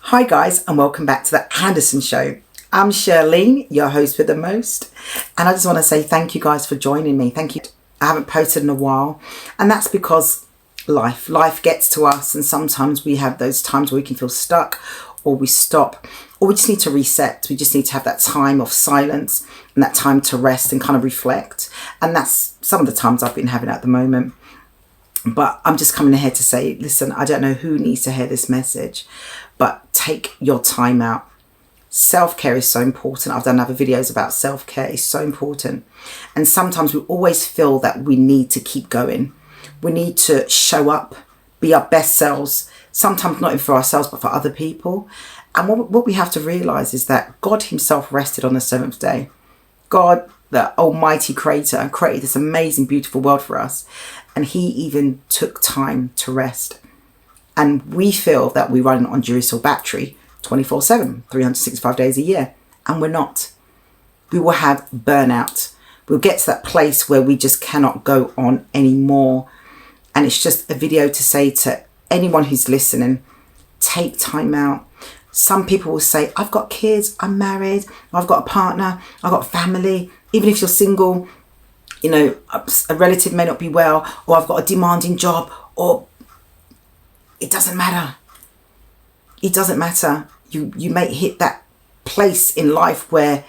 Hi guys, and welcome back to the Anderson Show. I'm Shirlene, your host with the most, and I just want to say thank you guys for joining me. Thank you. I haven't posted in a while, and that's because life gets to us, and sometimes we have those times where we can feel stuck, or we stop, or we just need to reset. We just need to have that time of silence and that time to rest and kind of reflect, and that's some of the times I've been having at the moment. But I'm just coming ahead to say, listen, I don't know who needs to hear this message, but take your time out. Self-care is so important. I've done other videos about self-care. It's so important. And sometimes we always feel that we need to keep going. We need to show up, be our best selves, sometimes not even for ourselves, but for other people. And what we have to realize is that God himself rested on the seventh day. God, the almighty creator, created this amazing, beautiful world for us. And he even took time to rest. And we feel that we run on Duracell battery 24/7, 365 days a year. And we're not. We will have burnout. We'll get to that place where we just cannot go on anymore. And it's just a video to say to anyone who's listening, take time out. Some people will say, I've got kids, I'm married, I've got a partner, I've got family. Even if you're single, you know, a relative may not be well, or I've got a demanding job, or it doesn't matter. It doesn't matter. You may hit that place in life where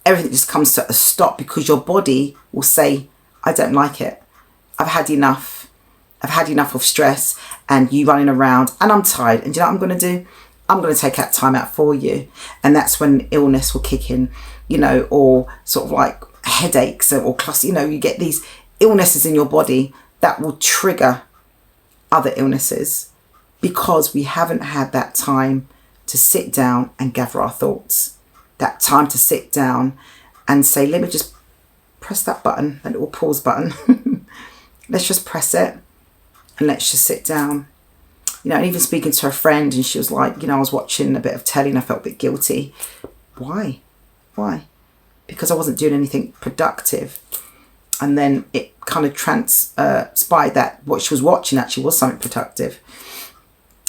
everything just comes to a stop because your body will say, I don't like it. I've had enough. I've had enough of stress and you running around, and I'm tired. And do you know what I'm going to do? I'm going to take that time out for you. And that's when illness will kick in, you know, or sort of like headaches or cluster, you know, you get these illnesses in your body that will trigger other illnesses because we haven't had that time to sit down and gather our thoughts, that time to sit down and say, let me just press that button, that little pause button. Let's just press it and let's just sit down. You know, and even speaking to a friend, and she was like, you know, I was watching a bit of telly and I felt a bit guilty. Why? Because I wasn't doing anything productive. And then it kind of transpired that what she was watching actually was something productive.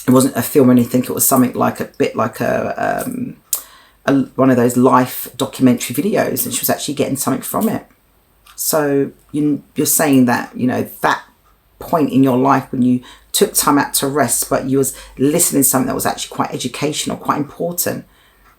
It wasn't a film or anything. It was something like a bit like one of those life documentary videos, and she was actually getting something from it. So you're saying that, you know, that point in your life when you took time out to rest, but you was listening to something that was actually quite educational, quite important,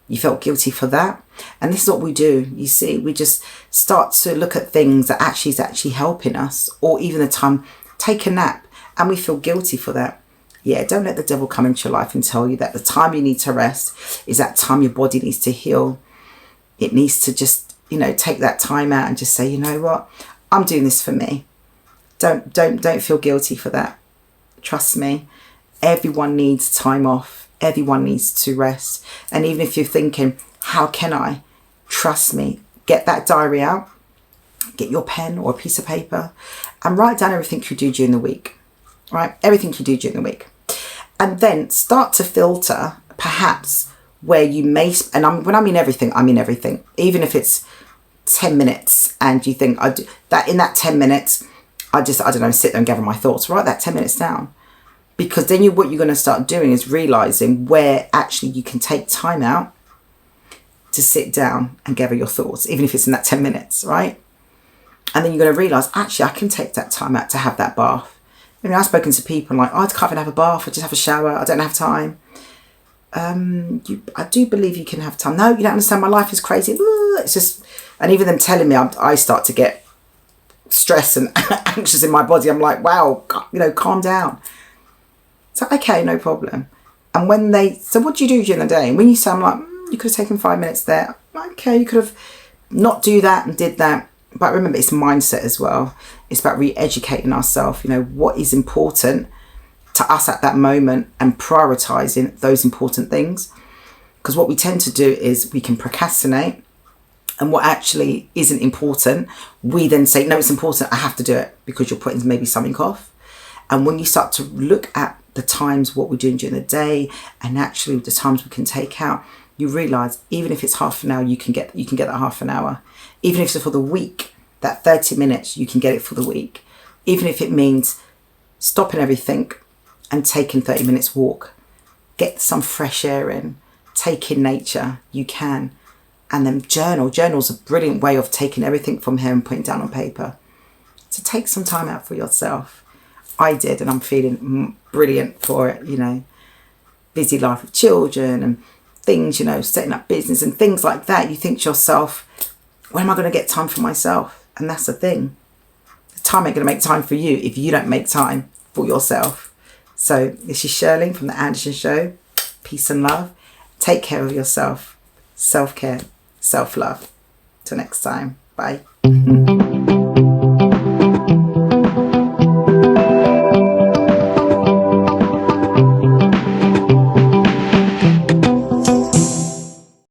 you felt guilty for that. And this is what we do. You see, we just start to look at things that actually is actually helping us, or even the time, take a nap, and we feel guilty for that. Yeah, don't let the devil come into your life and tell you that the time you need to rest is that time your body needs to heal. It needs to just, you know, take that time out and just say, you know what, I'm doing this for me. Don't feel guilty for that. Trust me, everyone needs time off. Everyone needs to rest. And even if you're thinking, how can I? Trust me, get that diary out, get your pen or a piece of paper and write down everything you do during the week, right? Everything you do during the week. And then start to filter perhaps where you may, and when I mean everything, I mean everything. Even if it's 10 minutes and you think I do that in that 10 minutes, I don't know, sit there and gather my thoughts, write that 10 minutes down. Because then what you're going to start doing is realizing where actually you can take time out to sit down and gather your thoughts, even if it's in that 10 minutes, right? And then you're going to realize, actually, I can take that time out to have that bath. I mean, I've spoken to people like, oh, I can't even have a bath, I just have a shower, I don't have time. I do believe you can have time. No, you don't understand, my life is crazy. It's just, and even them telling me, I start to get stressed and anxious in my body. I'm like, wow, you know, calm down. So, okay, no problem. And when so what do you do during the day? And when you say, I'm like, you could have taken 5 minutes there. Okay, you could have not do that and did that. But remember, it's mindset as well. It's about re-educating ourselves, you know, what is important to us at that moment and prioritizing those important things. Because what we tend to do is we can procrastinate, and what actually isn't important, we then say, no, it's important, I have to do it, because you're putting maybe something off. And when you start to look at the times, what we're doing during the day, and actually the times we can take out, you realize even if it's half an hour, you can get that half an hour. Even if it's for the week, that 30 minutes, you can get it for the week. Even if it means stopping everything and taking 30 minutes walk. Get some fresh air in. Take in nature. You can. And then journal. Journal's a brilliant way of taking everything from here and putting it down on paper. So take some time out for yourself. I did, and I'm feeling brilliant for it, you know. Busy life with children and things, you know, setting up business and things like that. You think to yourself, when am I going to get time for myself? And that's the thing. The time ain't going to make time for you if you don't make time for yourself. So this is Shirley from The Anderson Show. Peace and love. Take care of yourself. Self-care. Self-love. Till next time. Bye.